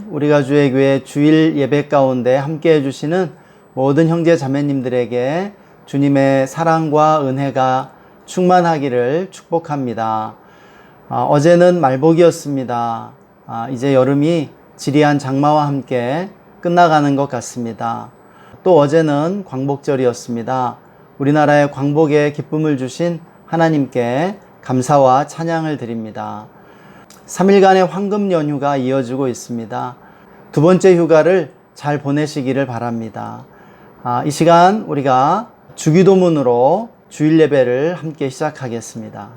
우리가 주의 교회 주일 예배 가운데 함께 해주시는 모든 형제 자매님들에게 주님의 사랑과 은혜가 충만하기를 축복합니다. 어제는 말복이었습니다. 이제 여름이 지리한 장마와 함께 끝나가는 것 같습니다. 또 어제는 광복절이었습니다. 우리나라의 광복에 기쁨을 주신 하나님께 감사와 찬양을 드립니다. 3일간의 황금 연휴가 이어지고 있습니다. 두 번째 휴가를 잘 보내시기를 바랍니다. 이 시간 우리가 주기도문으로 주일 예배를 함께 시작하겠습니다.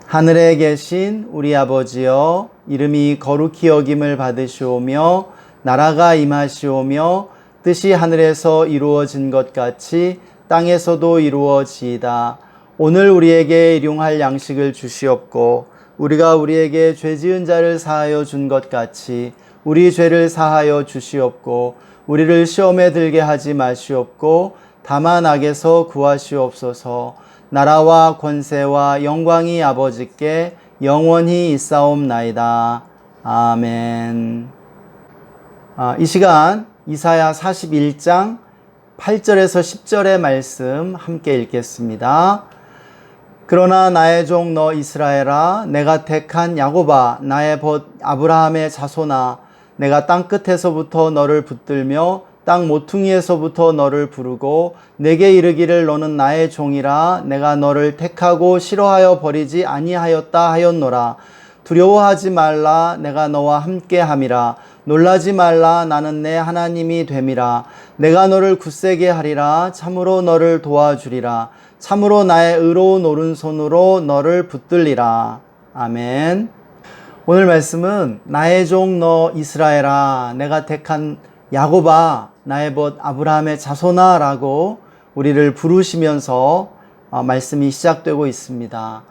하늘에 계신 우리 아버지여, 이름이 거룩히 여김을 받으시오며 나라가 임하시오며 뜻이 하늘에서 이루어진 것 같이 땅에서도 이루어지이다. 오늘 우리에게 일용할 양식을 주시옵고 우리가 우리에게 죄 지은 자를 사하여 준 것 같이 우리 죄를 사하여 주시옵고 우리를 시험에 들게 하지 마시옵고 다만 악에서 구하시옵소서. 나라와 권세와 영광이 아버지께 영원히 있사옵나이다. 아멘. 이 시간 이사야 41장 8절에서 10절의 말씀 함께 읽겠습니다. 그러나 나의 종 너 이스라엘아, 내가 택한 야곱아, 나의 벗 아브라함의 자손아, 내가 땅 끝에서부터 너를 붙들며 땅 모퉁이에서부터 너를 부르고 내게 이르기를 너는 나의 종이라. 내가 너를 택하고 싫어하여 버리지 아니하였다 하였노라. 두려워하지 말라. 내가 너와 함께함이라. 놀라지 말라. 나는 내 하나님이 됨이라. 내가 너를 굳세게 하리라. 참으로 너를 도와주리라. 참으로 나의 의로운 오른손으로 너를 붙들리라. 아멘. 오늘 말씀은 나의 종 너 이스라엘아, 내가 택한 야곱아, 나의 벗 아브라함의 자손아 라고 우리를 부르시면서 말씀이 시작되고 있습니다.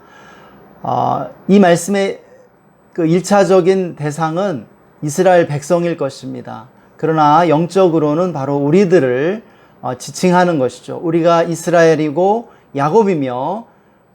이 말씀의 그 1차적인 대상은 이스라엘 백성일 것입니다. 그러나 영적으로는 바로 우리들을 지칭하는 것이죠. 우리가 이스라엘이고 야곱이며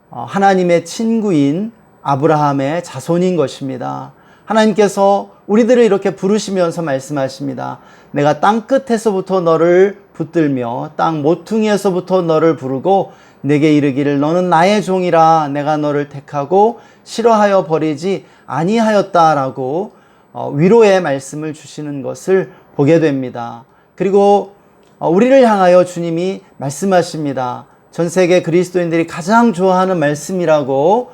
하나님의 친구인 아브라함의 자손인 것입니다. 하나님께서 우리들을 이렇게 부르시면서 말씀하십니다. 내가 땅 끝에서부터 너를 붙들며 땅 모퉁이에서부터 너를 부르고 내게 이르기를 너는 나의 종이라. 내가 너를 택하고 싫어하여 버리지 아니하였다라고 위로의 말씀을 주시는 것을 보게 됩니다. 그리고 우리를 향하여 주님이 말씀하십니다. 전 세계 그리스도인들이 가장 좋아하는 말씀이라고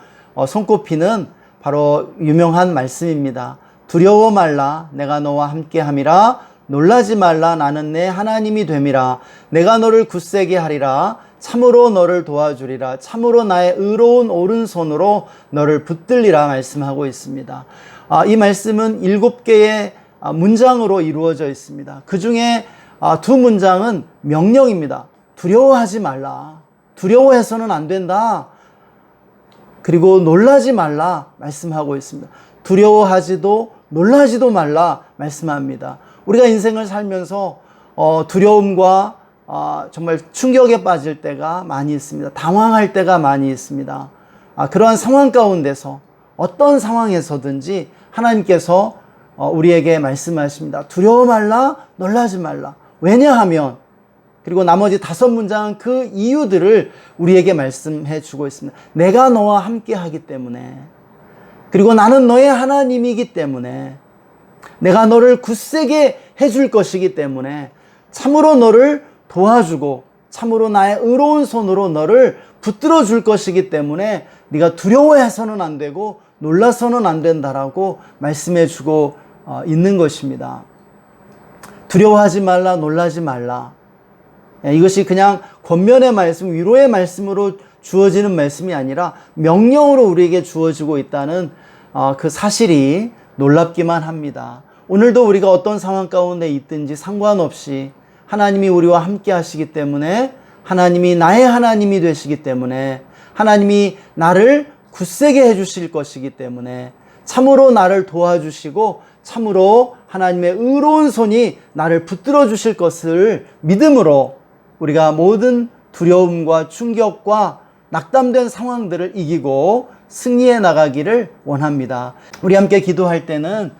손꼽히는 바로 유명한 말씀입니다. 두려워 말라. 내가 너와 함께함이라. 놀라지 말라. 나는 내 하나님이 됨이라. 내가 너를 굳세게 하리라. 참으로 너를 도와주리라. 참으로 나의 의로운 오른손으로 너를 붙들리라 말씀하고 있습니다. 이 말씀은 7개의 문장으로 이루어져 있습니다. 그 중에 두 문장은 명령입니다. 두려워하지 말라. 두려워해서는 안 된다. 그리고 놀라지 말라 말씀하고 있습니다. 두려워하지도 놀라지도 말라 말씀합니다. 우리가 인생을 살면서 두려움과 정말 충격에 빠질 때가 많이 있습니다. 당황할 때가 많이 있습니다. 그러한 상황 가운데서 어떤 상황에서든지 하나님께서 우리에게 말씀하십니다. 두려워 말라, 놀라지 말라. 왜냐하면, 그리고 나머지 5문장은 그 이유들을 우리에게 말씀해 주고 있습니다. 내가 너와 함께 하기 때문에, 그리고 나는 너의 하나님이기 때문에, 내가 너를 굳세게 해줄 것이기 때문에, 참으로 너를 도와주고 참으로 나의 의로운 손으로 너를 붙들어 줄 것이기 때문에 네가 두려워해서는 안 되고 놀라서는 안 된다라고 말씀해 주고 있는 것입니다. 두려워하지 말라, 놀라지 말라. 이것이 그냥 권면의 말씀, 위로의 말씀으로 주어지는 말씀이 아니라 명령으로 우리에게 주어지고 있다는 그 사실이 놀랍기만 합니다. 오늘도 우리가 어떤 상황 가운데 있든지 상관없이 하나님이 우리와 함께 하시기 때문에, 하나님이 나의 하나님이 되시기 때문에, 하나님이 나를 굳세게 해주실 것이기 때문에, 참으로 나를 도와주시고 참으로 하나님의 의로운 손이 나를 붙들어 주실 것을 믿음으로 우리가 모든 두려움과 충격과 낙담된 상황들을 이기고 승리해 나가기를 원합니다. 우리 함께 기도할 때는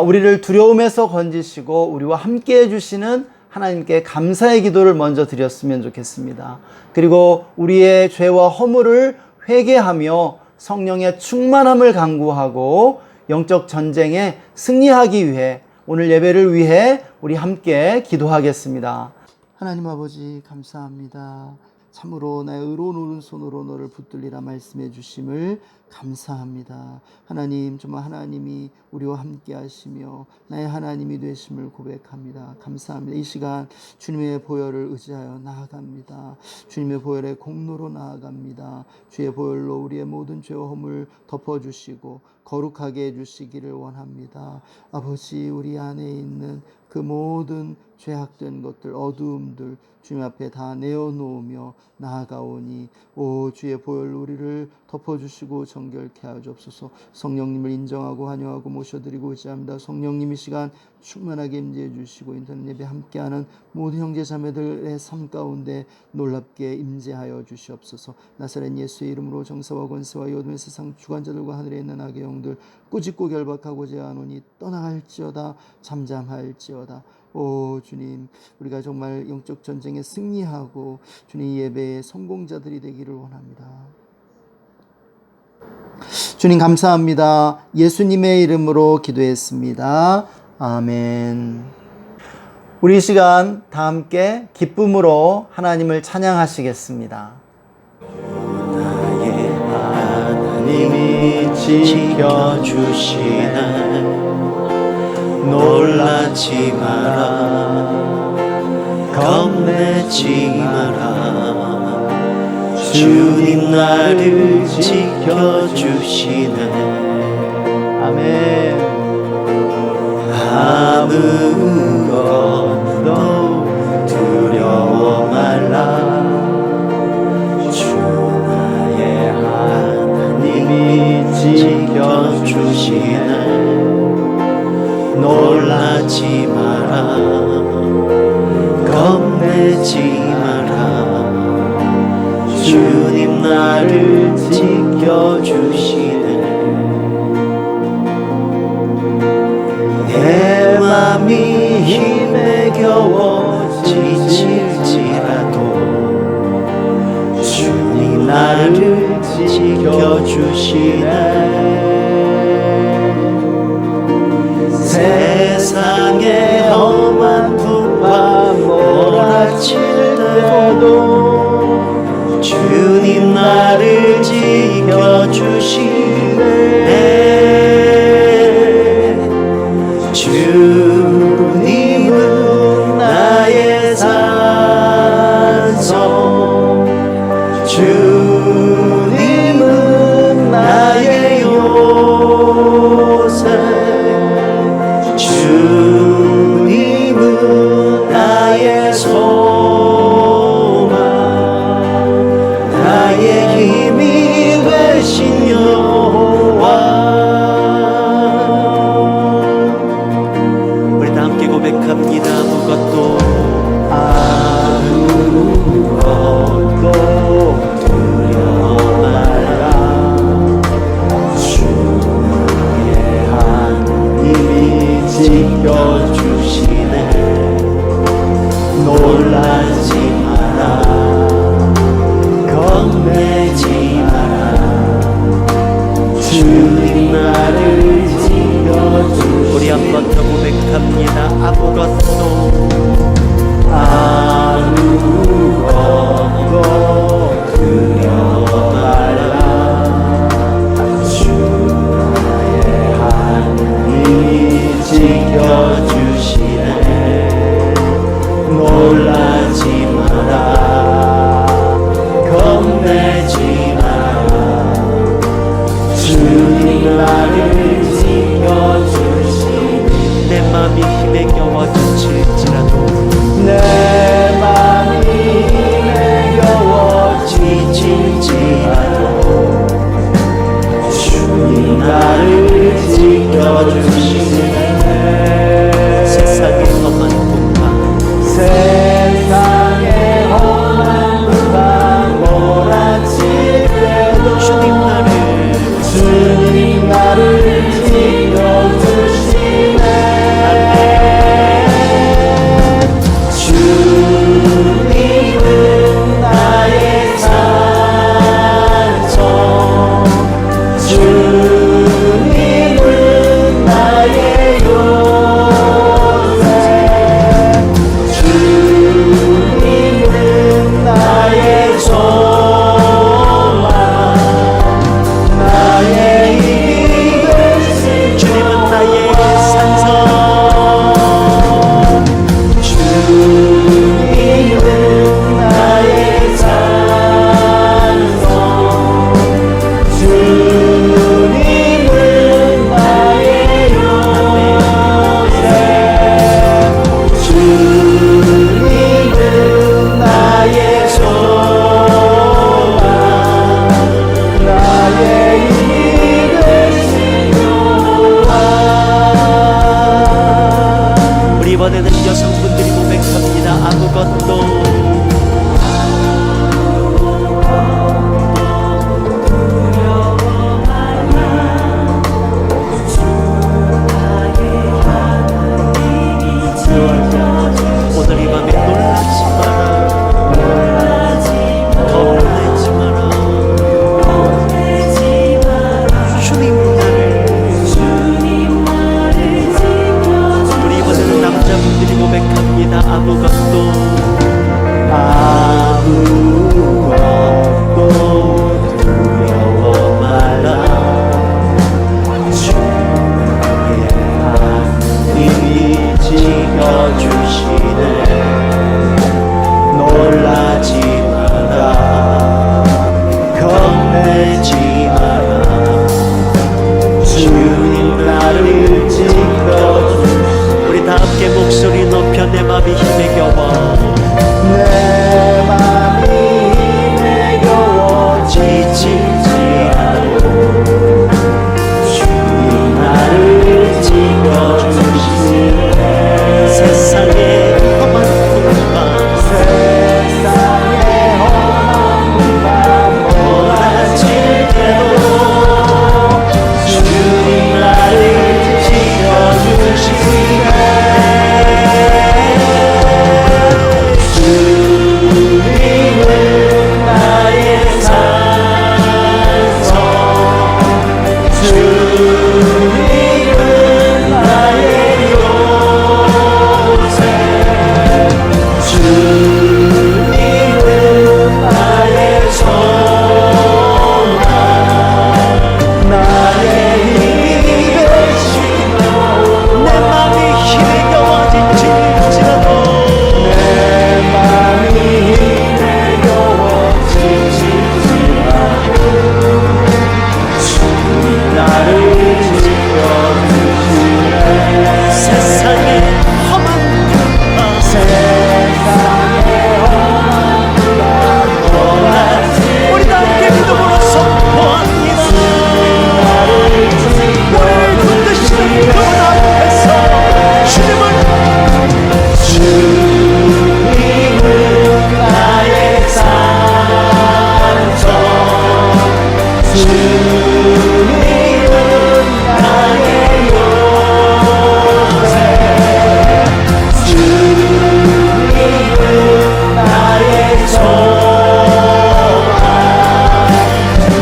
우리를 두려움에서 건지시고 우리와 함께 해주시는 하나님께 감사의 기도를 먼저 드렸으면 좋겠습니다. 그리고 우리의 죄와 허물을 회개하며 성령의 충만함을 간구하고 영적 전쟁에 승리하기 위해 오늘 예배를 위해 우리 함께 기도하겠습니다. 하나님 아버지 감사합니다. 참으로 나의 의로운 오른손으로 너를 붙들리라 말씀해 주심을 감사합니다. 하나님, 정말 하나님이 우리와 함께 하시며 나의 하나님이 되심을 고백합니다. 감사합니다. 이 시간 주님의 보혈을 의지하여 나아갑니다. 주님의 보혈의 공로로 나아갑니다. 주의 보혈로 우리의 모든 죄와 허물 덮어주시고 거룩하게 해주시기를 원합니다. 아버지, 우리 안에 있는 그 모든 죄악된 것들, 어두움들 주님 앞에 다 내어놓으며 나아가오니 오 주의 보혈로 우리를 덮어주시고 정결케 하여 주옵소서. 성령님을 인정하고 환영하고 모셔드리고 의지합니다. 성령님 이 시간 충만하게 임재해 주시고 인터넷 예배 함께하는 모든 형제 자매들의 삶 가운데 놀랍게 임재하여 주시옵소서. 나사렛 예수의 이름으로 정사와 권세와 어둠의 세상 주관자들과 하늘에 있는 악의 영들 꾸짖고 결박하고자 하노니 떠나갈지어다. 잠잠할지어다. 오 주님, 우리가 정말 영적 전쟁에 승리하고 주님 예배의 성공자들이 되기를 원합니다. 주님 감사합니다. 예수님의 이름으로 기도했습니다. 아멘. 우리 이 시간 다 함께 기쁨으로 하나님을 찬양하시겠습니다. 나의 하나님이 지켜주시네. 놀라지 마라, 겁내지 마라. 주님 나를 지켜주시네. 아멘. 아무것도 두려워 말라. 주 나의 하나님이 지켜주시네. 놀라지 마라, 겁내지 마라. 주님 나를 지켜주시네. 내 맘이 힘에 겨워 지칠지라도 주님 나를 지켜주시네. 세상의 험한 풍파 몰아칠 때도 주님 나를 지켜주시네. 주님은 나의 산성, 주님은 나의 요새, 주님은 나의 소망, 나의 힘이 되신 여호와. 우리 다 함께 고백합니다. 아무것도 두려워 말라. 주 나의 하나님이 지켜주시네. 놀라지 마라, 겁내지 마라. 주님 나를 지켜주시네. 우리 한 번 더 고백합니다. 아무것도 두려워 말라. 주 나의 하나님이 지켜주시네. 놀라지 마라, 겁내지 마라. 주님 나를 지켜주시네. 내 맘이 힘에 겨워 지칠지라도, 내 맘이 힘에 겨워 지칠지라도 주님 나를 지켜주시네. 세상의 험한 풍파, 세상의 험한 풍파 몰아칠 때도 주님 나를 지켜주시네. 이번에는 여성분들이 고백합니다. 아무것도 오늘 이 밤에 놀라지 마라. 겁내지 마라. 주님 나를 우리 이번에는 남자분들이 고백합니다. 아무것도 두려워 마라. 주의 하나님이 지켜주시네. 놀라지 마라. 겁내지 마라. 주님 나를 지켜주시네. 우리 다 함께 목소리 높여 내 맘이 힘에 겨워. 내 맘이 힘에 겨워 지치지 않고 주님 나를 지켜주시네. 세상에 험한 꿈만 세상에 험한 꿈만 몰아칠 때도 주님 나를 지켜주시네. 주님은 나의 산성. 주님은 나의 요새. 주님은 나의 소망. 나의 힘이 되시며 내 맘이 힘에 겨워 지칠지라도 내 맘이 힘에 겨워 지치지 않고 주님 나를 지켜주시네. 세상에 험한 꿈만 세상에 험한 꿈만 몰아칠 우리 다 함께 믿음으로 선포합니다. 우리를 붙드시는 그분 앞에서 주님은 나의 산성. 주님은 나의 요새. 주님은 나의 소망.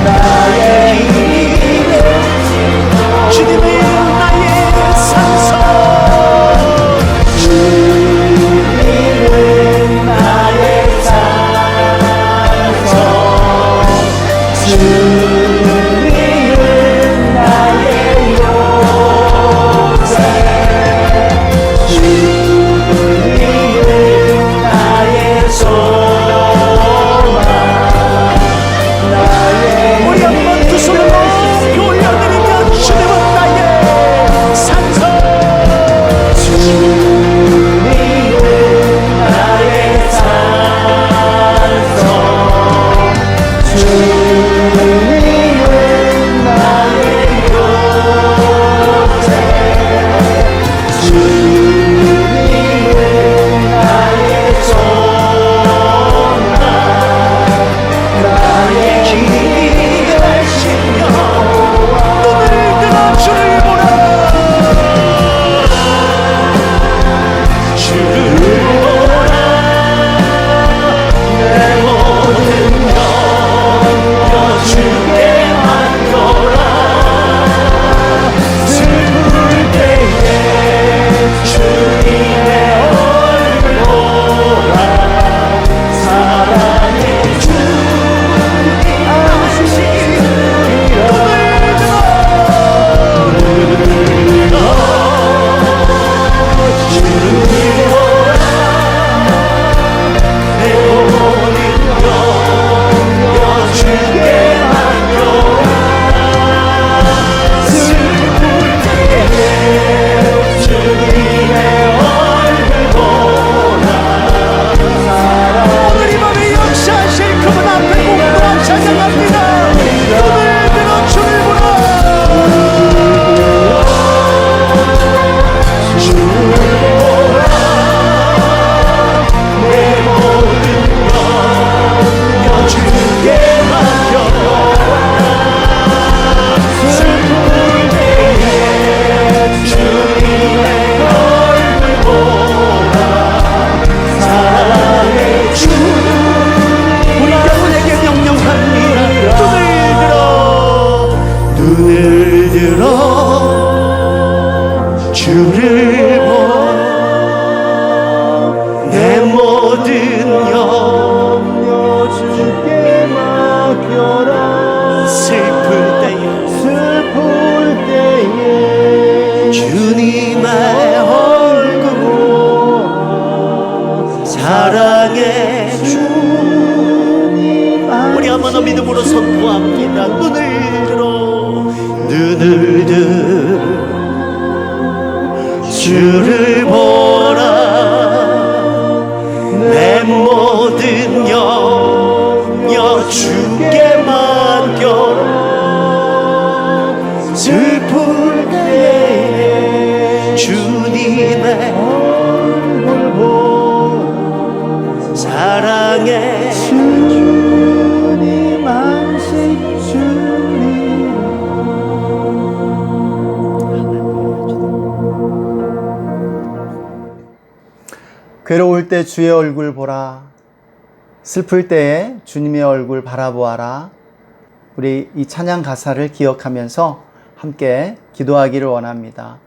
나의 힘이 되시며 주님은 나의 산성. 주님은 나의 산성. 주님은 나의 요새. 주님은 나의 소망. 나의 우리 한번 두 손을 높이 올려드리며 주님은 나의 산성. 주님은 나의 산성. 주님은 나의 요새. 주님은 나의 소망. 나의 힘이 되시며 눈을 들어 주를 보라. 주를 보라. 내 모든 영역 주께 맡겨라. 슬플 때에 주님의 얼굴 보라. 사랑의 주님 아시리라. 눈을 들어 주를 보라. 사랑의 주 우리 한번 더 믿음으로 선포합니다. 눈을 들 주를 보라 내 모든 영역 주께 맡겨라 슬플 때에 주님의 얼굴 보라 사랑의 주님 안식 주님 괴로울 때 주의 얼굴 보라. 슬플 때에 주님의 얼굴 바라보아라. 우리 이 찬양 가사를 기억하면서 함께 기도하기를 원합니다.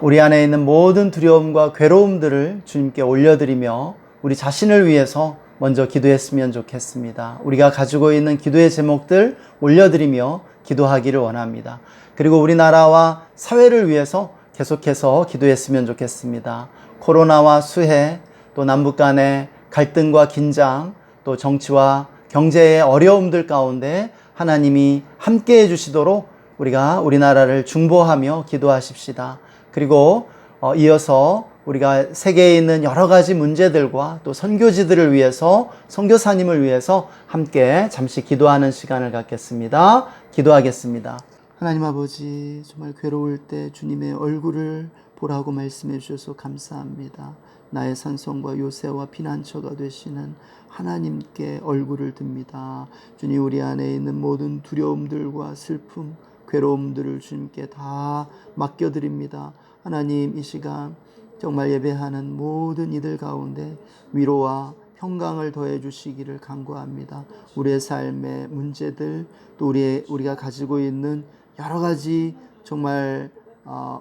우리 안에 있는 모든 두려움과 괴로움들을 주님께 올려드리며 우리 자신을 위해서 먼저 기도했으면 좋겠습니다. 우리가 가지고 있는 기도의 제목들 올려드리며 기도하기를 원합니다. 그리고 우리나라와 사회를 위해서 계속해서 기도했으면 좋겠습니다. 코로나와 수해, 또 남북 간의 갈등과 긴장, 또 정치와 경제의 어려움들 가운데 하나님이 함께 해주시도록 우리가 우리나라를 중보하며 기도하십시다. 그리고 이어서 우리가 세계에 있는 여러 가지 문제들과 또 선교지들을 위해서, 선교사님을 위해서 함께 잠시 기도하는 시간을 갖겠습니다. 기도하겠습니다. 하나님 아버지, 정말 괴로울 때 주님의 얼굴을 보라고 말씀해 주셔서 감사합니다. 나의 산성과 요새와 피난처가 되시는 하나님께 얼굴을 듭니다. 주님, 우리 안에 있는 모든 두려움들과 슬픔, 괴로움들을 주님께 다 맡겨드립니다. 하나님, 이 시간 정말 예배하는 모든 이들 가운데 위로와 평강을 더해 주시기를 간구합니다. 우리의 삶의 문제들, 또 우리가 가지고 있는 여러 가지 정말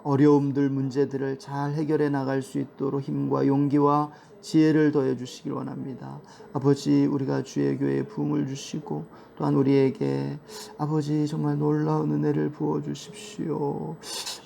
어려움들, 문제들을 잘 해결해 나갈 수 있도록 힘과 용기와 지혜를 더해 주시길 원합니다. 아버지, 우리가 주의 교회에 부흥을 주시고 또한 우리에게 아버지 정말 놀라운 은혜를 부어 주십시오.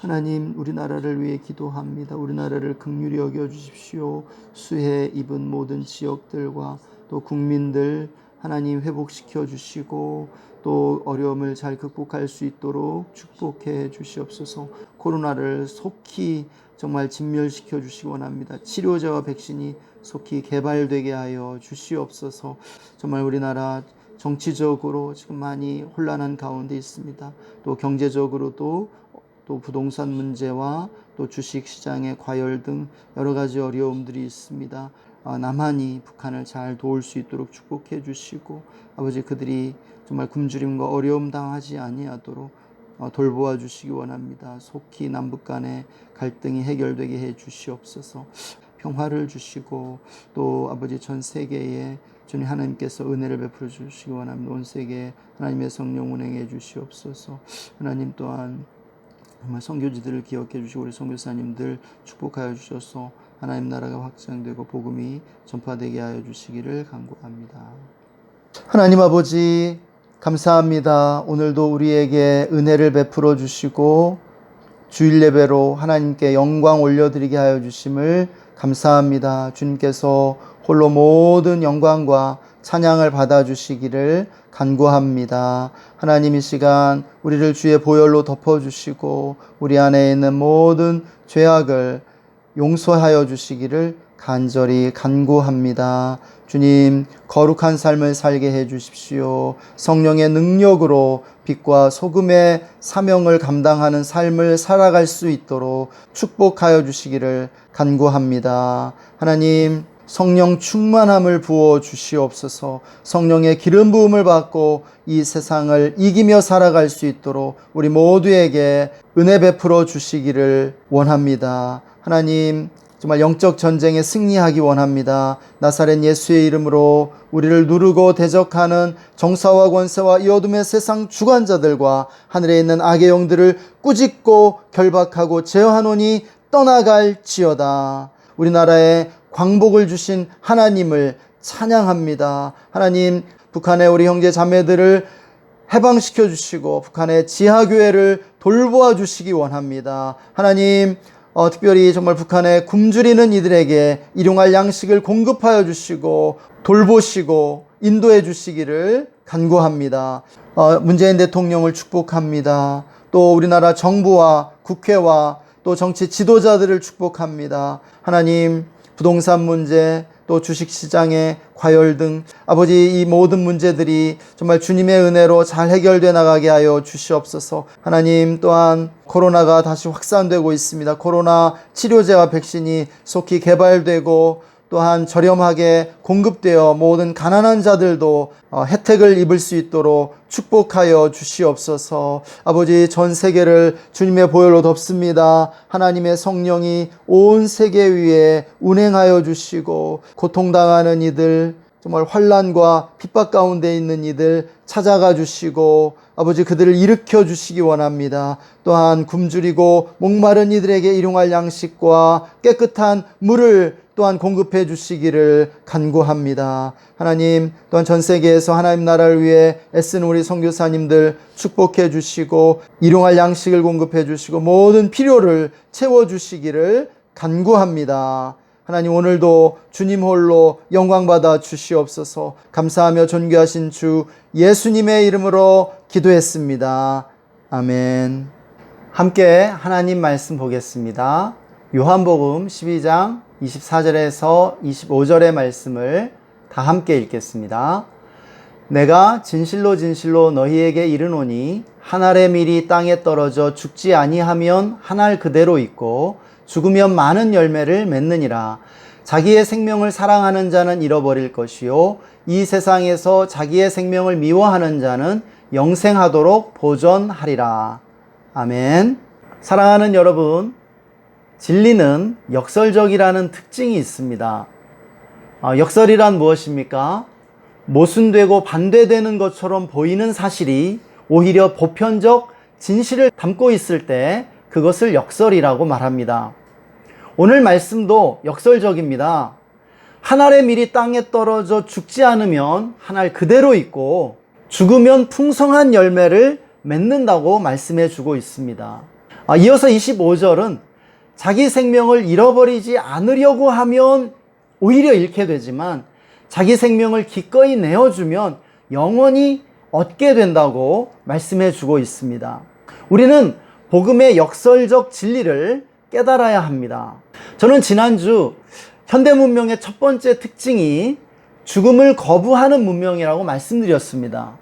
하나님, 우리나라를 위해 기도합니다. 우리나라를 긍휼히 여겨 주십시오. 수해 입은 모든 지역들과 또 국민들 하나님 회복시켜 주시고 또 어려움을 잘 극복할 수 있도록 축복해 주시옵소서. 코로나를 속히 정말 진멸시켜 주시기 원합니다. 치료제와 백신이 속히 개발되게 하여 주시옵소서. 정말 우리나라 정치적으로 지금 많이 혼란한 가운데 있습니다. 또 경제적으로도 또 부동산 문제와 또 주식시장의 과열 등 여러 가지 어려움들이 있습니다. 남한이 북한을 잘 도울 수 있도록 축복해 주시고 아버지, 그들이 정말 굶주림과 어려움 당하지 아니하도록 돌보아 주시기 원합니다. 속히 남북 간의 갈등이 해결되게 해 주시옵소서. 평화를 주시고 또 아버지 전 세계에 주님 하나님께서 은혜를 베풀어 주시기 원합니다. 온 세계에 하나님의 성령 운행해 주시옵소서. 하나님 또한 정말 선교지들을 기억해 주시고 우리 선교사님들 축복하여 주셔서 하나님 나라가 확장되고 복음이 전파되게 하여 주시기를 간구합니다. 하나님 아버지, 감사합니다. 오늘도 우리에게 은혜를 베풀어 주시고 주일 예배로 하나님께 영광 올려드리게 하여 주심을 감사합니다. 주님께서 홀로 모든 영광과 찬양을 받아주시기를 간구합니다. 하나님, 이 시간 우리를 주의 보혈로 덮어주시고 우리 안에 있는 모든 죄악을 용서하여 주시기를 간절히 간구합니다. 주님, 거룩한 삶을 살게 해 주십시오. 성령의 능력으로 빛과 소금의 사명을 감당하는 삶을 살아갈 수 있도록 축복하여 주시기를 간구합니다. 하나님, 성령 충만함을 부어 주시옵소서. 성령의 기름 부음을 받고 이 세상을 이기며 살아갈 수 있도록 우리 모두에게 은혜 베풀어 주시기를 원합니다. 하나님, 정말 영적 전쟁에 승리하기 원합니다. 나사렛 예수의 이름으로 우리를 누르고 대적하는 정사와 권세와 이 어둠의 세상 주관자들과 하늘에 있는 악의 영들을 꾸짖고 결박하고 제어하노니 떠나갈지어다. 우리나라에 광복을 주신 하나님을 찬양합니다. 하나님, 북한의 우리 형제 자매들을 해방시켜 주시고 북한의 지하교회를 돌보아 주시기 원합니다. 하나님, 특별히 정말 북한에 굶주리는 이들에게 일용할 양식을 공급하여 주시고 돌보시고 인도해 주시기를 간구합니다. 문재인 대통령을 축복합니다. 또 우리나라 정부와 국회와 또 정치 지도자들을 축복합니다. 하나님, 부동산 문제, 또 주식시장의 과열 등 아버지, 이 모든 문제들이 정말 주님의 은혜로 잘 해결돼 나가게 하여 주시옵소서. 하나님, 또한 코로나가 다시 확산되고 있습니다. 코로나 치료제와 백신이 속히 개발되고 또한 저렴하게 공급되어 모든 가난한 자들도 혜택을 입을 수 있도록 축복하여 주시옵소서. 아버지, 전 세계를 주님의 보혈로 덮습니다. 하나님의 성령이 온 세계 위에 운행하여 주시고 고통당하는 이들, 정말 환난과 핍박 가운데 있는 이들 찾아가 주시고 아버지, 그들을 일으켜 주시기 원합니다. 또한 굶주리고 목마른 이들에게 일용할 양식과 깨끗한 물을 또한 공급해 주시기를 간구합니다. 하나님, 또한 전 세계에서 하나님 나라를 위해 애쓰는 우리 선교사님들 축복해 주시고 일용할 양식을 공급해 주시고 모든 필요를 채워 주시기를 간구합니다. 하나님, 오늘도 주님 홀로 영광 받아 주시옵소서. 감사하며 존귀하신 주 예수님의 이름으로 기도했습니다. 아멘. 함께 하나님 말씀 보겠습니다. 요한복음 12장 24절에서 25절의 말씀을 다 함께 읽겠습니다. 내가 진실로 진실로 너희에게 이르노니 한 알의 밀이 땅에 떨어져 죽지 아니하면 한 알 그대로 있고 죽으면 많은 열매를 맺느니라. 자기의 생명을 사랑하는 자는 잃어버릴 것이요 이 세상에서 자기의 생명을 미워하는 자는 영생하도록 보존하리라. 아멘. 사랑하는 여러분, 진리는 역설적이라는 특징이 있습니다. 역설이란 무엇입니까? 모순되고 반대되는 것처럼 보이는 사실이 오히려 보편적 진실을 담고 있을 때 그것을 역설이라고 말합니다. 오늘 말씀도 역설적입니다. 한 알의 밀이 땅에 떨어져 죽지 않으면 한 알 그대로 있고 죽으면 풍성한 열매를 맺는다고 말씀해 주고 있습니다. 이어서 25절은 자기 생명을 잃어버리지 않으려고 하면 오히려 잃게 되지만 자기 생명을 기꺼이 내어주면 영원히 얻게 된다고 말씀해 주고 있습니다. 우리는 복음의 역설적 진리를 깨달아야 합니다. 저는 지난주 현대 문명의 첫 번째 특징이 죽음을 거부하는 문명이라고 말씀드렸습니다.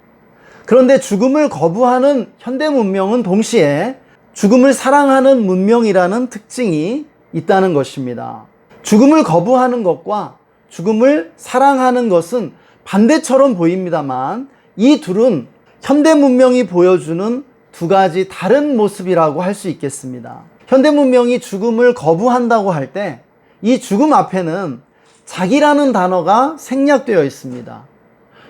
그런데 죽음을 거부하는 현대 문명은 동시에 죽음을 사랑하는 문명이라는 특징이 있다는 것입니다. 죽음을 거부하는 것과 죽음을 사랑하는 것은 반대처럼 보입니다만 이 둘은 현대 문명이 보여주는 두 가지 다른 모습이라고 할 수 있겠습니다. 현대 문명이 죽음을 거부한다고 할 때 이 죽음 앞에는 자기라는 단어가 생략되어 있습니다.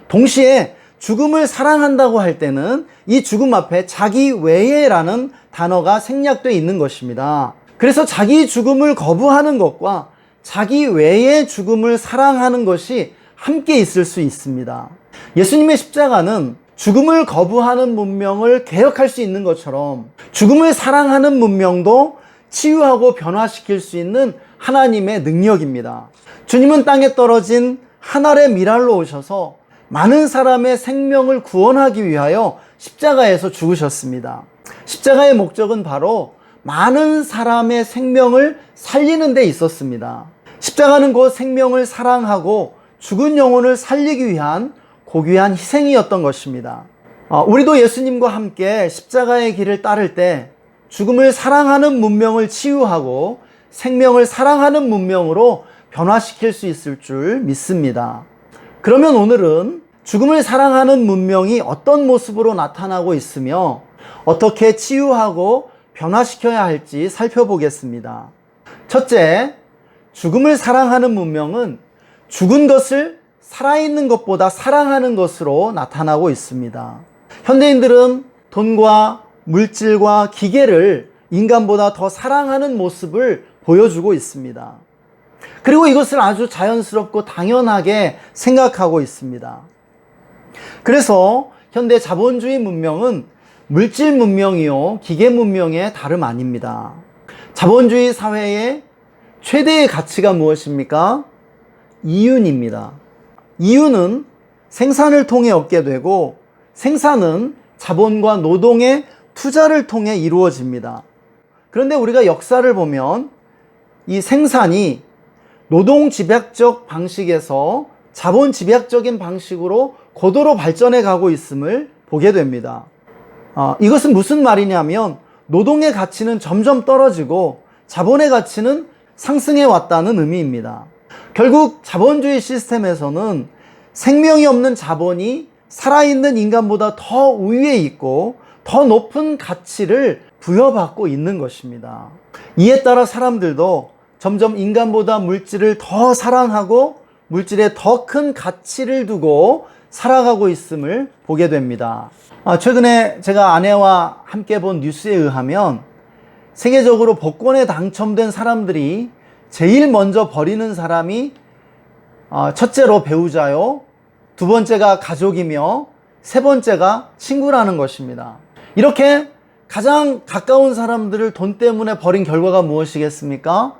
동시에 죽음을 사랑한다고 할 때는 이 죽음 앞에 자기 외에라는 단어가 생략되어 있는 것입니다. 그래서 자기 죽음을 거부하는 것과 자기 외의 죽음을 사랑하는 것이 함께 있을 수 있습니다. 예수님의 십자가는 죽음을 거부하는 문명을 개혁할 수 있는 것처럼 죽음을 사랑하는 문명도 치유하고 변화시킬 수 있는 하나님의 능력입니다. 주님은 땅에 떨어진 한 알의 밀알로 오셔서 많은 사람의 생명을 구원하기 위하여 십자가에서 죽으셨습니다. 십자가의 목적은 바로 많은 사람의 생명을 살리는 데 있었습니다. 십자가는 곧 생명을 사랑하고 죽은 영혼을 살리기 위한 고귀한 희생이었던 것입니다. 우리도 예수님과 함께 십자가의 길을 따를 때 죽음을 사랑하는 문명을 치유하고 생명을 사랑하는 문명으로 변화시킬 수 있을 줄 믿습니다. 그러면 오늘은 죽음을 사랑하는 문명이 어떤 모습으로 나타나고 있으며 어떻게 치유하고 변화시켜야 할지 살펴보겠습니다. 첫째, 죽음을 사랑하는 문명은 죽은 것을 살아있는 것보다 사랑하는 것으로 나타나고 있습니다. 현대인들은 돈과 물질과 기계를 인간보다 더 사랑하는 모습을 보여주고 있습니다. 그리고 이것을 아주 자연스럽고 당연하게 생각하고 있습니다. 그래서 현대 자본주의 문명은 물질 문명이요 기계 문명의 다름 아닙니다. 자본주의 사회의 최대의 가치가 무엇입니까? 이윤입니다. 이윤은 생산을 통해 얻게 되고 생산은 자본과 노동의 투자를 통해 이루어집니다. 그런데 우리가 역사를 보면 이 생산이 노동 집약적 방식에서 자본 집약적인 방식으로 고도로 발전해 가고 있음을 보게 됩니다. 이것은 무슨 말이냐면 노동의 가치는 점점 떨어지고 자본의 가치는 상승해 왔다는 의미입니다. 결국 자본주의 시스템에서는 생명이 없는 자본이 살아있는 인간보다 더 우위에 있고 더 높은 가치를 부여받고 있는 것입니다. 이에 따라 사람들도 점점 인간보다 물질을 더 사랑하고 물질에 더 큰 가치를 두고 살아가고 있음을 보게 됩니다. 최근에 제가 아내와 함께 본 뉴스에 의하면 세계적으로 복권에 당첨된 사람들이 제일 먼저 버리는 사람이 첫째로 배우자요, 두 번째가 가족이며 세 번째가 친구라는 것입니다. 이렇게 가장 가까운 사람들을 돈 때문에 버린 결과가 무엇이겠습니까?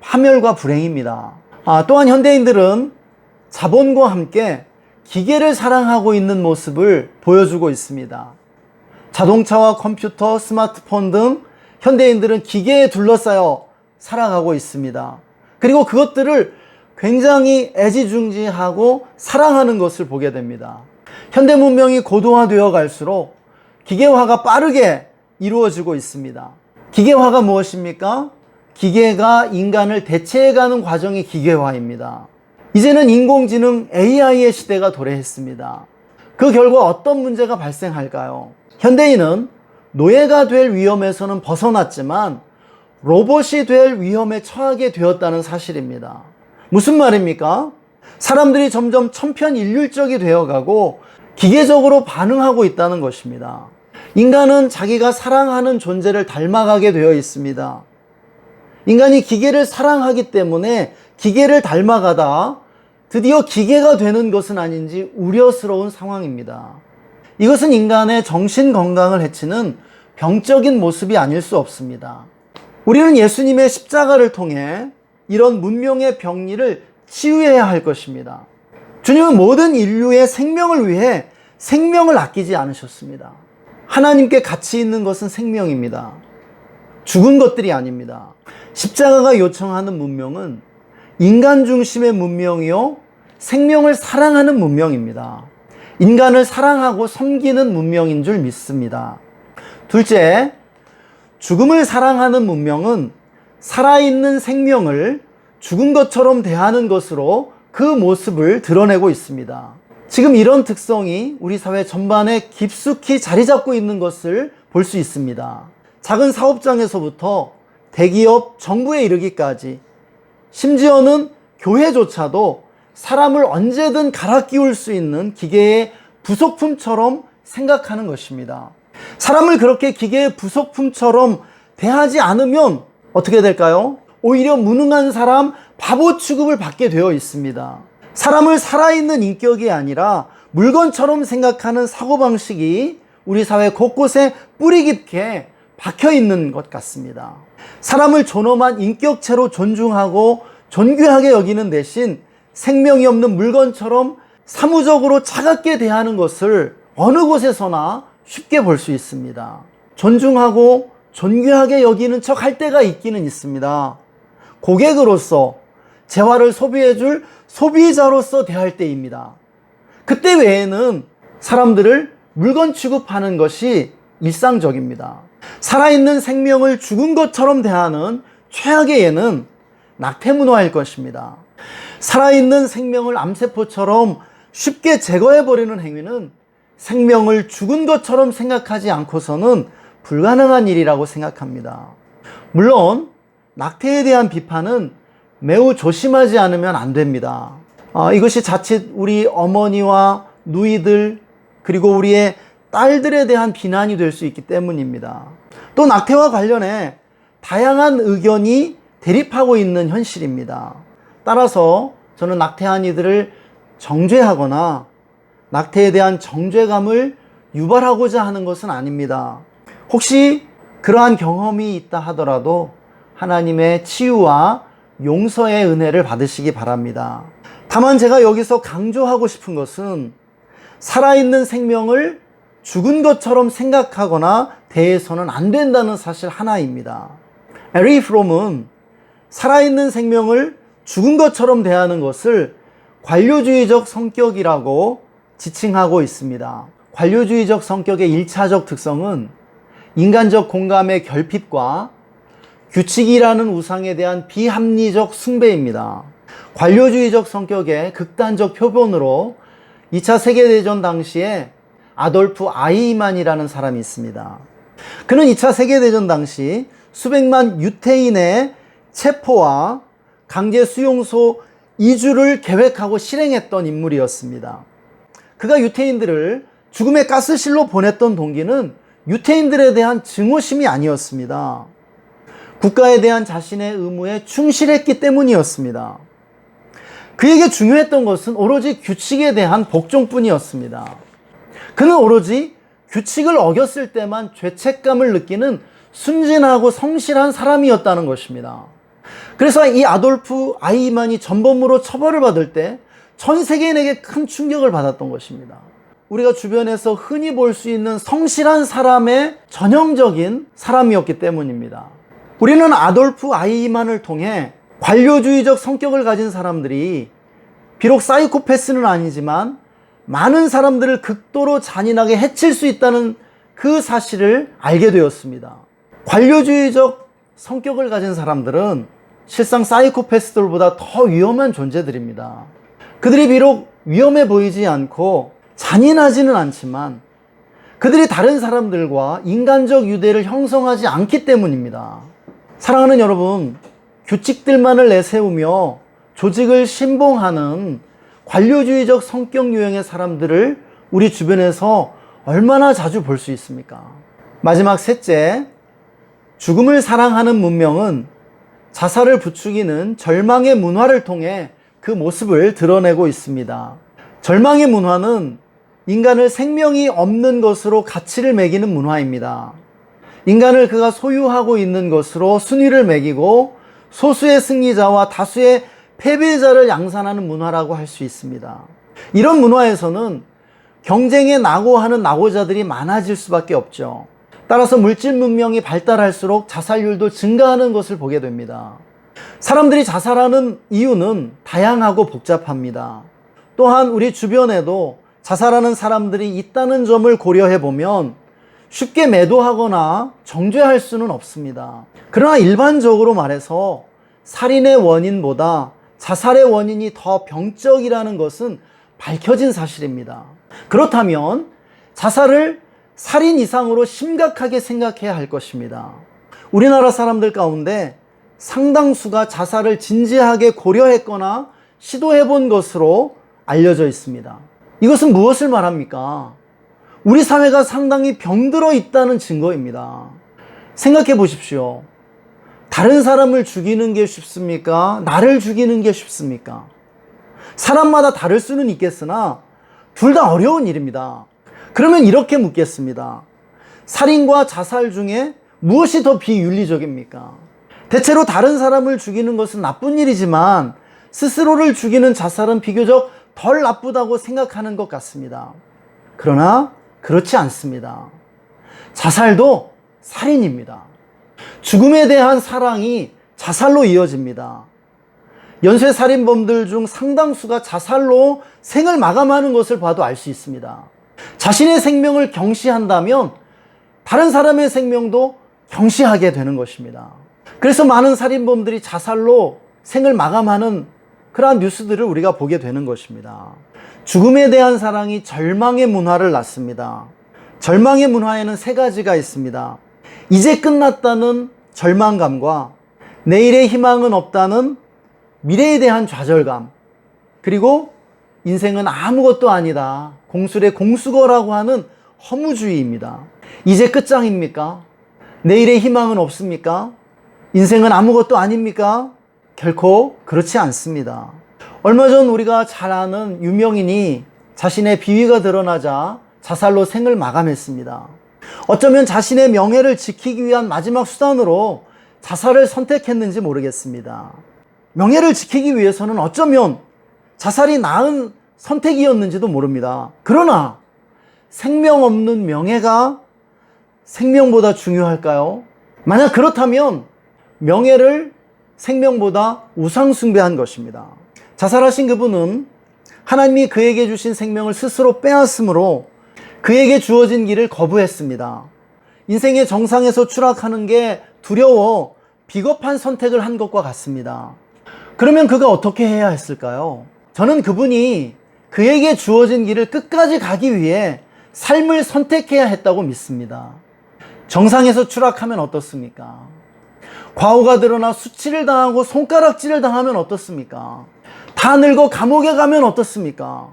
파멸과 불행입니다. 또한 현대인들은 자본과 함께 기계를 사랑하고 있는 모습을 보여주고 있습니다. 자동차와 컴퓨터, 스마트폰 등 현대인들은 기계에 둘러싸여 살아가고 있습니다. 그리고 그것들을 굉장히 애지중지하고 사랑하는 것을 보게 됩니다. 현대 문명이 고도화되어 갈수록 기계화가 빠르게 이루어지고 있습니다. 기계화가 무엇입니까? 기계가 인간을 대체해가는 과정이 기계화입니다. 이제는 인공지능 AI의 시대가 도래했습니다. 그 결과 어떤 문제가 발생할까요? 현대인은 노예가 될 위험에서는 벗어났지만 로봇이 될 위험에 처하게 되었다는 사실입니다. 무슨 말입니까? 사람들이 점점 천편일률적이 되어가고 기계적으로 반응하고 있다는 것입니다. 인간은 자기가 사랑하는 존재를 닮아가게 되어 있습니다. 인간이 기계를 사랑하기 때문에 기계를 닮아가다 드디어 기계가 되는 것은 아닌지 우려스러운 상황입니다. 이것은 인간의 정신 건강을 해치는 병적인 모습이 아닐 수 없습니다. 우리는 예수님의 십자가를 통해 이런 문명의 병리를 치유해야 할 것입니다. 주님은 모든 인류의 생명을 위해 생명을 아끼지 않으셨습니다. 하나님께 가치 있는 것은 생명입니다. 죽은 것들이 아닙니다. 십자가가 요청하는 문명은 인간 중심의 문명이요, 생명을 사랑하는 문명입니다. 인간을 사랑하고 섬기는 문명인 줄 믿습니다. 둘째, 죽음을 사랑하는 문명은 살아있는 생명을 죽은 것처럼 대하는 것으로 그 모습을 드러내고 있습니다. 지금 이런 특성이 우리 사회 전반에 깊숙이 자리 잡고 있는 것을 볼 수 있습니다. 작은 사업장에서부터 대기업, 정부에 이르기까지, 심지어는 교회조차도 사람을 언제든 갈아 끼울 수 있는 기계의 부속품처럼 생각하는 것입니다. 사람을 그렇게 기계의 부속품처럼 대하지 않으면 어떻게 될까요? 오히려 무능한 사람, 바보 취급을 받게 되어 있습니다. 사람을 살아있는 인격이 아니라 물건처럼 생각하는 사고방식이 우리 사회 곳곳에 뿌리 깊게 박혀 있는 것 같습니다. 사람을 존엄한 인격체로 존중하고 존귀하게 여기는 대신 생명이 없는 물건처럼 사무적으로 차갑게 대하는 것을 어느 곳에서나 쉽게 볼 수 있습니다. 존중하고 존귀하게 여기는 척 할 때가 있기는 있습니다. 고객으로서 재화를 소비해줄 소비자로서 대할 때입니다. 그때 외에는 사람들을 물건 취급하는 것이 일상적입니다. 살아있는 생명을 죽은 것처럼 대하는 최악의 예는 낙태문화일 것입니다. 살아있는 생명을 암세포처럼 쉽게 제거해버리는 행위는 생명을 죽은 것처럼 생각하지 않고서는 불가능한 일이라고 생각합니다. 물론 낙태에 대한 비판은 매우 조심하지 않으면 안 됩니다. 이것이 자칫 우리 어머니와 누이들 그리고 우리의 딸들에 대한 비난이 될 수 있기 때문입니다. 또 낙태와 관련해 다양한 의견이 대립하고 있는 현실입니다. 따라서 저는 낙태한 이들을 정죄하거나 낙태에 대한 정죄감을 유발하고자 하는 것은 아닙니다. 혹시 그러한 경험이 있다 하더라도 하나님의 치유와 용서의 은혜를 받으시기 바랍니다. 다만 제가 여기서 강조하고 싶은 것은 살아있는 생명을 죽은 것처럼 생각하거나 대해서는 안 된다는 사실 하나입니다. 에리 프롬은 살아있는 생명을 죽은 것처럼 대하는 것을 관료주의적 성격이라고 지칭하고 있습니다. 관료주의적 성격의 1차적 특성은 인간적 공감의 결핍과 규칙이라는 우상에 대한 비합리적 숭배입니다. 관료주의적 성격의 극단적 표본으로 2차 세계대전 당시에 아돌프 아이히만이라는 사람이 있습니다. 그는 2차 세계대전 당시 수백만 유태인의 체포와 강제 수용소 이주를 계획하고 실행했던 인물이었습니다. 그가 유태인들을 죽음의 가스실로 보냈던 동기는 유태인들에 대한 증오심이 아니었습니다. 국가에 대한 자신의 의무에 충실했기 때문이었습니다. 그에게 중요했던 것은 오로지 규칙에 대한 복종뿐이었습니다. 그는 오로지 규칙을 어겼을 때만 죄책감을 느끼는 순진하고 성실한 사람이었다는 것입니다. 그래서 이 아돌프 아이히만이 전범으로 처벌을 받을 때 전 세계인에게 큰 충격을 받았던 것입니다. 우리가 주변에서 흔히 볼 수 있는 성실한 사람의 전형적인 사람이었기 때문입니다. 우리는 아돌프 아이히만을 통해 관료주의적 성격을 가진 사람들이 비록 사이코패스는 아니지만 많은 사람들을 극도로 잔인하게 해칠 수 있다는 그 사실을 알게 되었습니다. 관료주의적 성격을 가진 사람들은 실상 사이코패스들보다 더 위험한 존재들입니다. 그들이 비록 위험해 보이지 않고 잔인하지는 않지만 그들이 다른 사람들과 인간적 유대를 형성하지 않기 때문입니다. 사랑하는 여러분, 규칙들만을 내세우며 조직을 신봉하는 관료주의적 성격 유형의 사람들을 우리 주변에서 얼마나 자주 볼 수 있습니까? 마지막 셋째, 죽음을 사랑하는 문명은 자살을 부추기는 절망의 문화를 통해 그 모습을 드러내고 있습니다. 절망의 문화는 인간을 생명이 없는 것으로 가치를 매기는 문화입니다. 인간을 그가 소유하고 있는 것으로 순위를 매기고 소수의 승리자와 다수의 패배자를 양산하는 문화라고 할 수 있습니다. 이런 문화에서는 경쟁에 낙오하는 낙오자들이 많아질 수밖에 없죠. 따라서 물질 문명이 발달할수록 자살률도 증가하는 것을 보게 됩니다. 사람들이 자살하는 이유는 다양하고 복잡합니다. 또한 우리 주변에도 자살하는 사람들이 있다는 점을 고려해 보면 쉽게 매도하거나 정죄할 수는 없습니다. 그러나 일반적으로 말해서 살인의 원인보다 자살의 원인이 더 병적이라는 것은 밝혀진 사실입니다. 그렇다면 자살을 살인 이상으로 심각하게 생각해야 할 것입니다. 우리나라 사람들 가운데 상당수가 자살을 진지하게 고려했거나 시도해 본 것으로 알려져 있습니다. 이것은 무엇을 말합니까? 우리 사회가 상당히 병들어 있다는 증거입니다. 생각해 보십시오. 다른 사람을 죽이는 게 쉽습니까? 나를 죽이는 게 쉽습니까? 사람마다 다를 수는 있겠으나 둘 다 어려운 일입니다. 그러면 이렇게 묻겠습니다. 살인과 자살 중에 무엇이 더 비윤리적입니까? 대체로 다른 사람을 죽이는 것은 나쁜 일이지만 스스로를 죽이는 자살은 비교적 덜 나쁘다고 생각하는 것 같습니다. 그러나 그렇지 않습니다. 자살도 살인입니다. 죽음에 대한 사랑이 자살로 이어집니다. 연쇄살인범들 중 상당수가 자살로 생을 마감하는 것을 봐도 알 수 있습니다. 자신의 생명을 경시한다면 다른 사람의 생명도 경시하게 되는 것입니다. 그래서 많은 살인범들이 자살로 생을 마감하는 그러한 뉴스들을 우리가 보게 되는 것입니다. 죽음에 대한 사랑이 절망의 문화를 낳습니다. 절망의 문화에는 세 가지가 있습니다. 이제 끝났다는 절망감과 내일의 희망은 없다는 미래에 대한 좌절감, 그리고 인생은 아무것도 아니다, 공술의 공수거라고 하는 허무주의입니다. 이제 끝장입니까? 내일의 희망은 없습니까? 인생은 아무것도 아닙니까? 결코 그렇지 않습니다. 얼마 전 우리가 잘 아는 유명인이 자신의 비위가 드러나자 자살로 생을 마감했습니다. 어쩌면 자신의 명예를 지키기 위한 마지막 수단으로 자살을 선택했는지 모르겠습니다. 명예를 지키기 위해서는 어쩌면 자살이 나은 선택이었는지도 모릅니다. 그러나 생명 없는 명예가 생명보다 중요할까요? 만약 그렇다면 명예를 생명보다 우상숭배한 것입니다. 자살하신 그분은 하나님이 그에게 주신 생명을 스스로 빼앗으므로 그에게 주어진 길을 거부했습니다. 인생의 정상에서 추락하는 게 두려워 비겁한 선택을 한 것과 같습니다. 그러면 그가 어떻게 해야 했을까요? 저는 그분이 그에게 주어진 길을 끝까지 가기 위해 삶을 선택해야 했다고 믿습니다. 정상에서 추락하면 어떻습니까? 과오가 드러나 수치를 당하고 손가락질을 당하면 어떻습니까? 다 늙어 감옥에 가면 어떻습니까?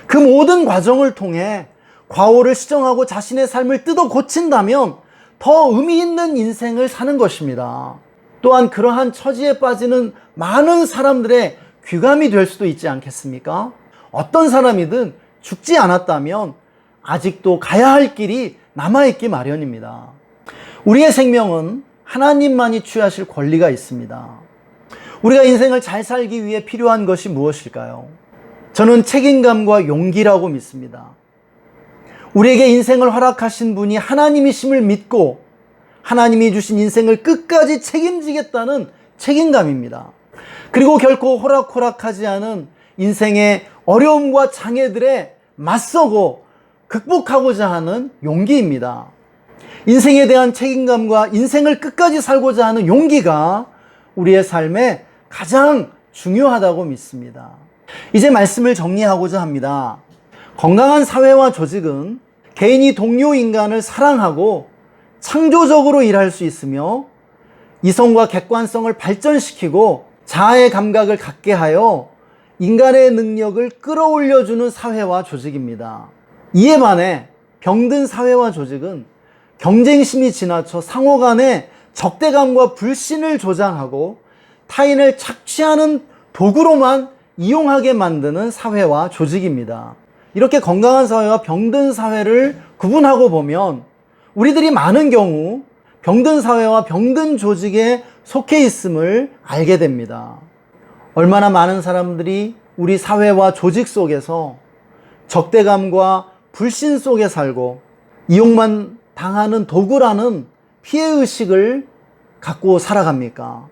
그 모든 과정을 통해 과오를 시정하고 자신의 삶을 뜯어 고친다면 더 의미 있는 인생을 사는 것입니다. 또한 그러한 처지에 빠지는 많은 사람들의 귀감이 될 수도 있지 않겠습니까? 어떤 사람이든 죽지 않았다면 아직도 가야 할 길이 남아있기 마련입니다. 우리의 생명은 하나님만이 취하실 권리가 있습니다. 우리가 인생을 잘 살기 위해 필요한 것이 무엇일까요? 저는 책임감과 용기라고 믿습니다. 우리에게 인생을 허락하신 분이 하나님이심을 믿고 하나님이 주신 인생을 끝까지 책임지겠다는 책임감입니다. 그리고 결코 호락호락하지 않은 인생의 어려움과 장애들에 맞서고 극복하고자 하는 용기입니다. 인생에 대한 책임감과 인생을 끝까지 살고자 하는 용기가 우리의 삶에 가장 중요하다고 믿습니다. 이제 말씀을 정리하고자 합니다. 건강한 사회와 조직은 개인이 동료 인간을 사랑하고 창조적으로 일할 수 있으며 이성과 객관성을 발전시키고 자아의 감각을 갖게 하여 인간의 능력을 끌어올려주는 사회와 조직입니다. 이에 반해 병든 사회와 조직은 경쟁심이 지나쳐 상호 간의 적대감과 불신을 조장하고 타인을 착취하는 도구로만 이용하게 만드는 사회와 조직입니다. 이렇게 건강한 사회와 병든 사회를 구분하고 보면 우리들이 많은 경우 병든 사회와 병든 조직에 속해 있음을 알게 됩니다. 얼마나 많은 사람들이 우리 사회와 조직 속에서 적대감과 불신 속에 살고 이용만 당하는 도구라는 피해의식을 갖고 살아갑니까?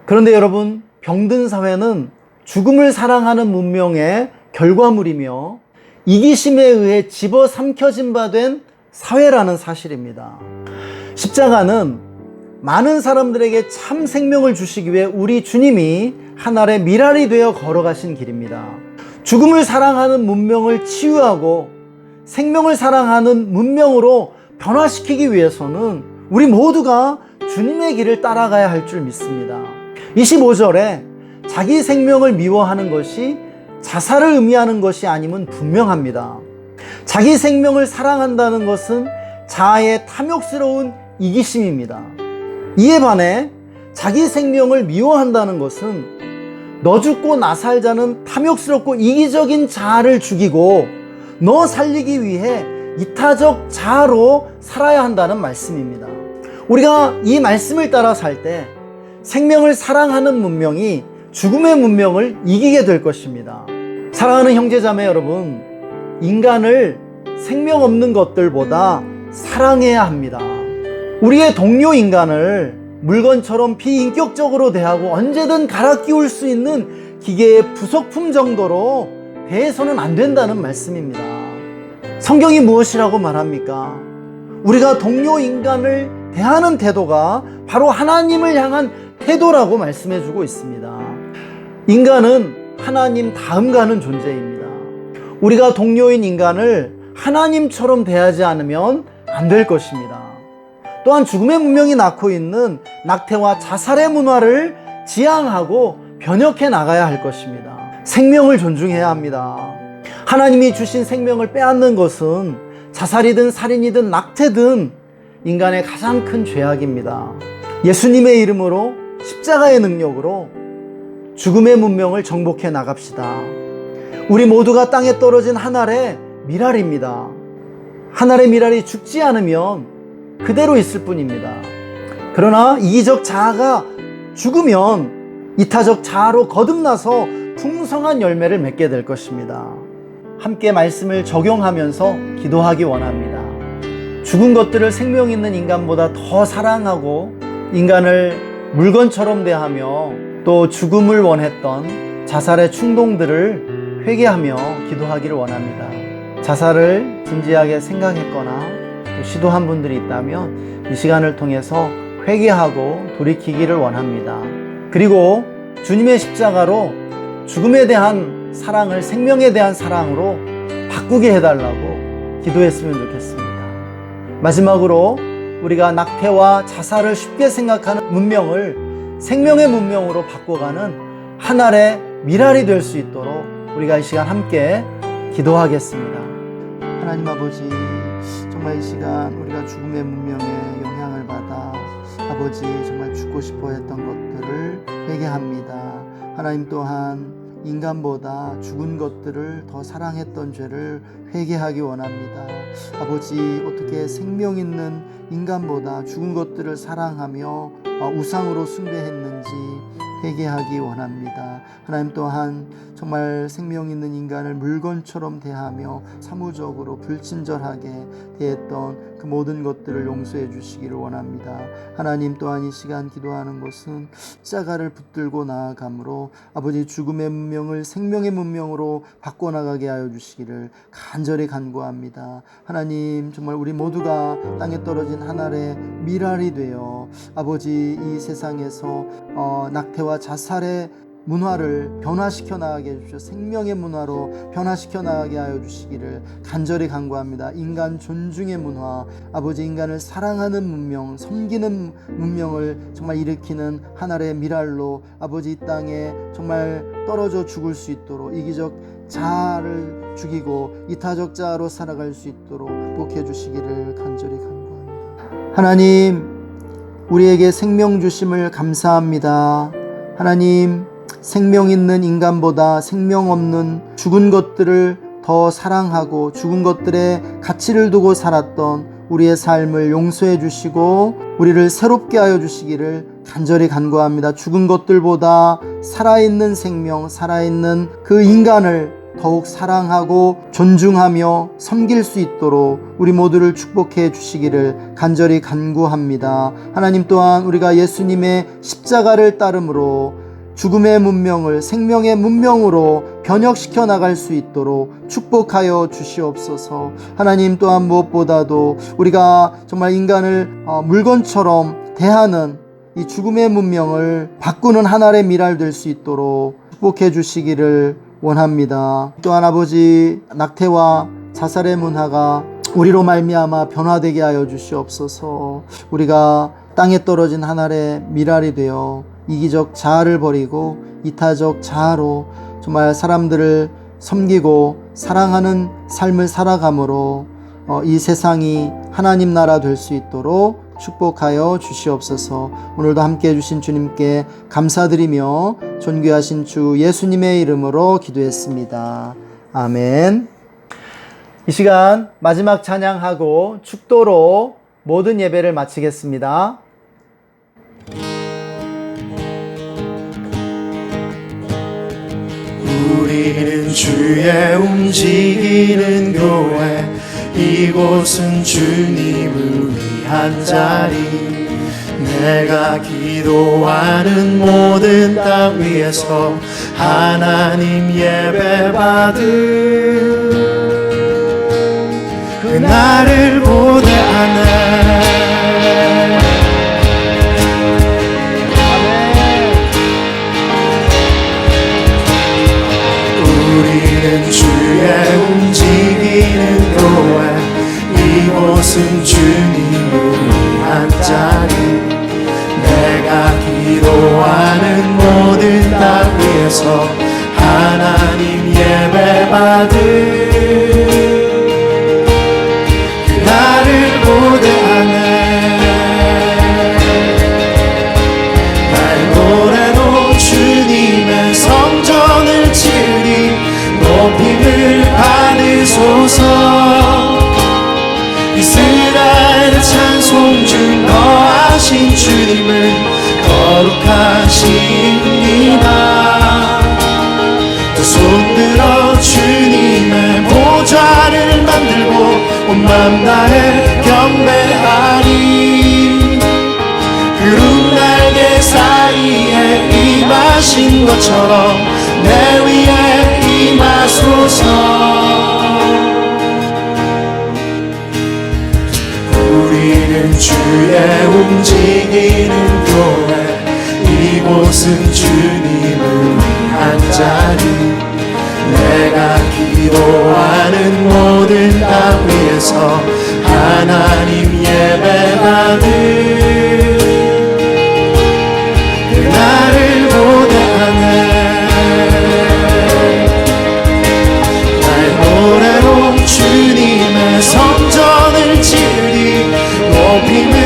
그런데 여러분, 병든 사회는 죽음을 사랑하는 문명의 결과물이며 이기심에 의해 집어삼켜진 바 된 사회라는 사실입니다. 십자가는 많은 사람들에게 참 생명을 주시기 위해 우리 주님이 한 알의 밀알이 되어 걸어가신 길입니다. 죽음을 사랑하는 문명을 치유하고 생명을 사랑하는 문명으로 변화시키기 위해서는 우리 모두가 주님의 길을 따라가야 할 줄 믿습니다. 25절에 자기 생명을 미워하는 것이 자살을 의미하는 것이 아님은 분명합니다. 자기 생명을 사랑한다는 것은 자아의 탐욕스러운 이기심입니다. 이에 반해 자기 생명을 미워한다는 것은 너 죽고 나 살자는 탐욕스럽고 이기적인 자아를 죽이고 너 살리기 위해 이타적 자아로 살아야 한다는 말씀입니다. 우리가 이 말씀을 따라 살 때 생명을 사랑하는 문명이 죽음의 문명을 이기게 될 것입니다. 사랑하는 형제자매 여러분, 인간을 생명 없는 것들보다 사랑해야 합니다. 우리의 동료 인간을 물건처럼 비인격적으로 대하고 언제든 갈아 끼울 수 있는 기계의 부속품 정도로 대해서는 안 된다는 말씀입니다. 성경이 무엇이라고 말합니까? 우리가 동료 인간을 대하는 태도가 바로 하나님을 향한 태도라고 말씀해 주고 있습니다. 인간은 하나님 다음 가는 존재입니다. 우리가 동료인 인간을 하나님처럼 대하지 않으면 안 될 것입니다. 또한 죽음의 문명이 낳고 있는 낙태와 자살의 문화를 지향하고 변혁해 나가야 할 것입니다. 생명을 존중해야 합니다. 하나님이 주신 생명을 빼앗는 것은 자살이든 살인이든 낙태든 인간의 가장 큰 죄악입니다. 예수님의 이름으로 십자가의 능력으로 죽음의 문명을 정복해 나갑시다. 우리 모두가 땅에 떨어진 한 알의 밀알입니다. 한 알의 밀알이 죽지 않으면 그대로 있을 뿐입니다. 그러나 이기적 자아가 죽으면 이타적 자아로 거듭나서 풍성한 열매를 맺게 될 것입니다. 함께 말씀을 적용하면서 기도하기 원합니다. 죽은 것들을 생명 있는 인간보다 더 사랑하고 인간을 물건처럼 대하며 또 죽음을 원했던 자살의 충동들을 회개하며 기도하기를 원합니다. 자살을 진지하게 생각했거나 시도한 분들이 있다면 이 시간을 통해서 회개하고 돌이키기를 원합니다. 그리고 주님의 십자가로 죽음에 대한 사랑을 생명에 대한 사랑으로 바꾸게 해달라고 기도했으면 좋겠습니다. 마지막으로 우리가 낙태와 자살을 쉽게 생각하는 문명을 생명의 문명으로 바꿔가는 한 알의 미랄이 될 수 있도록 우리가 이 시간 함께 기도하겠습니다. 하나님 아버지, 정말 이 시간 우리가 죽음의 문명에 영향을 받아 아버지 정말 죽고 싶어 했던 것들을 회개합니다. 하나님 또한 인간보다 죽은 것들을 더 사랑했던 죄를 회개하기 원합니다. 아버지, 어떻게 생명 있는 인간보다 죽은 것들을 사랑하며 우상으로 숭배했는지 회개하기 원합니다. 하나님 또한 정말 생명 있는 인간을 물건처럼 대하며 사무적으로 불친절하게 대했던 그 모든 것들을 용서해 주시기를 원합니다. 하나님 또한 이 시간 기도하는 것은 십자가를 붙들고 나아감으로 아버지 죽음의 문명을 생명의 문명으로 바꿔나가게 하여 주시기를 간절히 간구합니다. 하나님, 정말 우리 모두가 땅에 떨어진 한 알의 미랄이 되어 아버지 이 세상에서 낙태와 자살의 문화를 변화시켜 나가게 해주시오. 생명의 문화로 변화시켜 나가게 하여 주시기를 간절히 간구합니다. 인간 존중의 문화, 아버지 인간을 사랑하는 문명, 섬기는 문명을 정말 일으키는 하나의 미랄로 아버지 이 땅에 정말 떨어져 죽을 수 있도록 이기적 자아를 죽이고 이타적 자아로 살아갈 수 있도록 복해 주시기를 간절히 간구합니다. 하나님, 우리에게 생명 주심을 감사합니다. 하나님, 생명 있는 인간보다 생명 없는 죽은 것들을 더 사랑하고 죽은 것들에 가치를 두고 살았던 우리의 삶을 용서해 주시고 우리를 새롭게 하여 주시기를 간절히 간구합니다. 죽은 것들보다 살아있는 생명, 살아있는 그 인간을 더욱 사랑하고 존중하며 섬길 수 있도록 우리 모두를 축복해 주시기를 간절히 간구합니다. 하나님 또한 우리가 예수님의 십자가를 따름으로 죽음의 문명을 생명의 문명으로 변혁시켜 나갈 수 있도록 축복하여 주시옵소서. 하나님 또한 무엇보다도 우리가 정말 인간을 물건처럼 대하는 이 죽음의 문명을 바꾸는 하나의 미랄 될 수 있도록 축복해 주시기를 원합니다. 또한 아버지, 낙태와 자살의 문화가 우리로 말미암아 변화되게 하여 주시옵소서. 우리가 땅에 떨어진 하나의 미랄이 되어 이기적 자아를 버리고 이타적 자아로 정말 사람들을 섬기고 사랑하는 삶을 살아감으로 이 세상이 하나님 나라 될 수 있도록 축복하여 주시옵소서. 오늘도 함께 해주신 주님께 감사드리며 존귀하신 주 예수님의 이름으로 기도했습니다. 아멘. 이 시간 마지막 찬양하고 축도로 모든 예배를 마치겠습니다. 우리는 주의 움직이는 교회, 이곳은 주님을 위한 자리. 내가 기도하는 모든 땅 위에서 하나님 예배 받은 그날을 고대하네. 우리는 주의 움직이는 교회, 이곳은 주님을 위한 자리. 내가 기도하는 모든 땅 위에서 하나님 예배 받은 그날을 고대하네. 날고래로 주님의 성전을 치리 높임을 받으소서. 이스라엘 찬송 중 거하신 주님 온 맘 다해 경배하리. 구름 날개 사이에 임하신 것처럼 내 위에 임하소서. 우리는 주의 움직이는 교회, 이곳은 주님을 위한 자리. 내가 기도하는 모든 땅 위에서 하나님 예배하는 그날을 고대하네. 나의 노래로 주님의 성전을 지으리. 높임을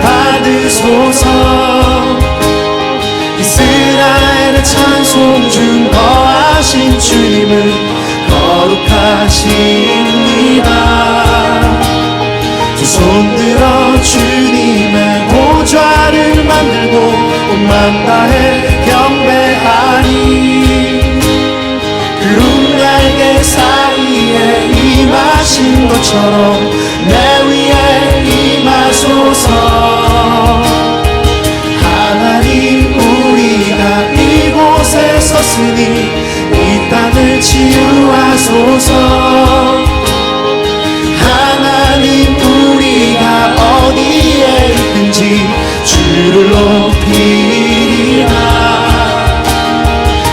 받으소서. 이스라엘의 찬송 중 거하신 주님은 거룩하십니다. 두 손 들어 주님의 보좌를 만들고 온 맘 다해 경배하리. 구름 날개 사이에 임하신 것처럼 내 위에 임하소서. 하나님 우리가 이곳에 섰으니 이 땅을 치유하소서. 하나님 우리가 어디에 있든지 주를 높이리라.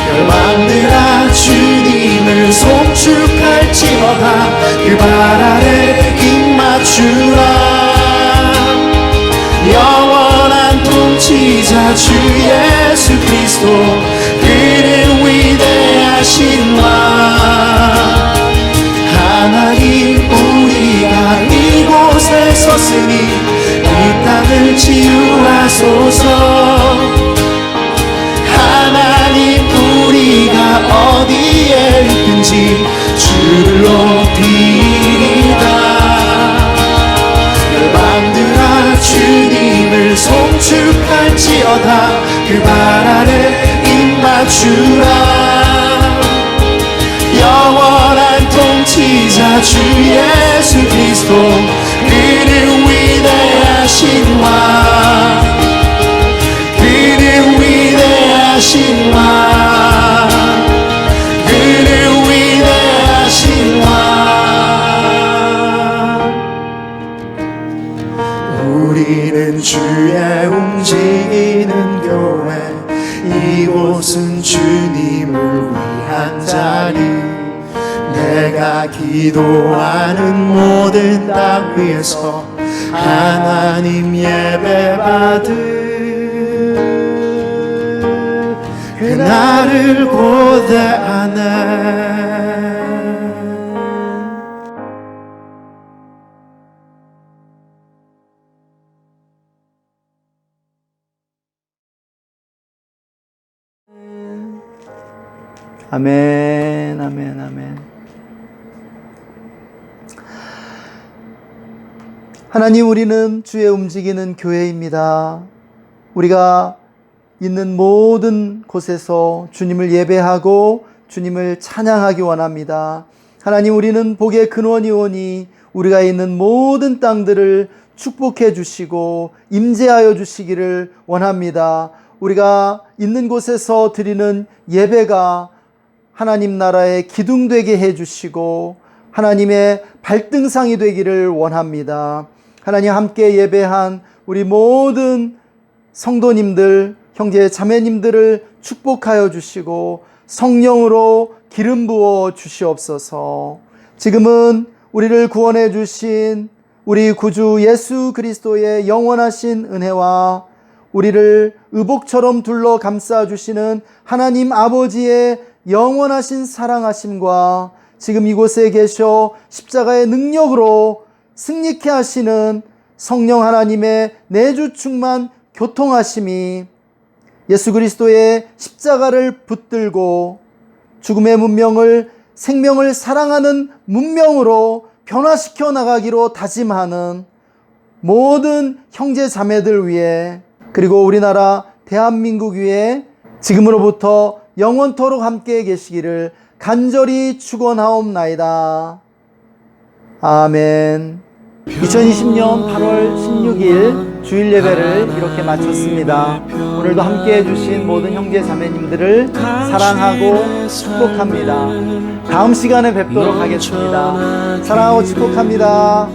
열방들아 주님을 송축할지어다. 그 발 아래 입맞추라. 영원한 통치자 주 예수 그리스도, 그는 위대하신 왕. 하나님 우리가 이곳에 섰으니 이 땅을 치유하소서. 하나님 우리가 어디에 있든지 주를 높이리라. 열방들아 주님을 송축할지어다. 그 발 아래 입맞추라. 영원한 통치자 주 예수 그리스도, 그는 위대하신 왕. 그는 위대하신 왕. 그는 위대하신 왕. 우리는 주의 움직이는 교회, 이곳은 주님을 위한 자리. 내가 기도하는 모든 땅 위에서 하나님 예배받을 그날을 고대하네. 아멘, 아멘, 아멘. 하나님, 우리는 주의 움직이는 교회입니다. 우리가 있는 모든 곳에서 주님을 예배하고 주님을 찬양하기 원합니다. 하나님, 우리는 복의 근원이오니 우리가 있는 모든 땅들을 축복해 주시고 임재하여 주시기를 원합니다. 우리가 있는 곳에서 드리는 예배가 하나님 나라의 기둥되게 해주시고 하나님의 발등상이 되기를 원합니다. 하나님, 함께 예배한 우리 모든 성도님들, 형제 자매님들을 축복하여 주시고 성령으로 기름 부어 주시옵소서. 지금은 우리를 구원해 주신 우리 구주 예수 그리스도의 영원하신 은혜와 우리를 의복처럼 둘러 감싸 주시는 하나님 아버지의 영원하신 사랑하심과 지금 이곳에 계셔 십자가의 능력으로 승리케 하시는 성령 하나님의 내주 충만 교통하심이 예수 그리스도의 십자가를 붙들고 죽음의 문명을 생명을 사랑하는 문명으로 변화시켜 나가기로 다짐하는 모든 형제 자매들 위해, 그리고 우리나라 대한민국 위에 지금으로부터 영원토록 함께 계시기를 간절히 축원하옵나이다. 아멘. 2020년 8월 16일 주일 예배를 이렇게 마쳤습니다. 오늘도 함께 해주신 모든 형제 자매님들을 사랑하고 축복합니다. 다음 시간에 뵙도록 하겠습니다. 사랑하고 축복합니다.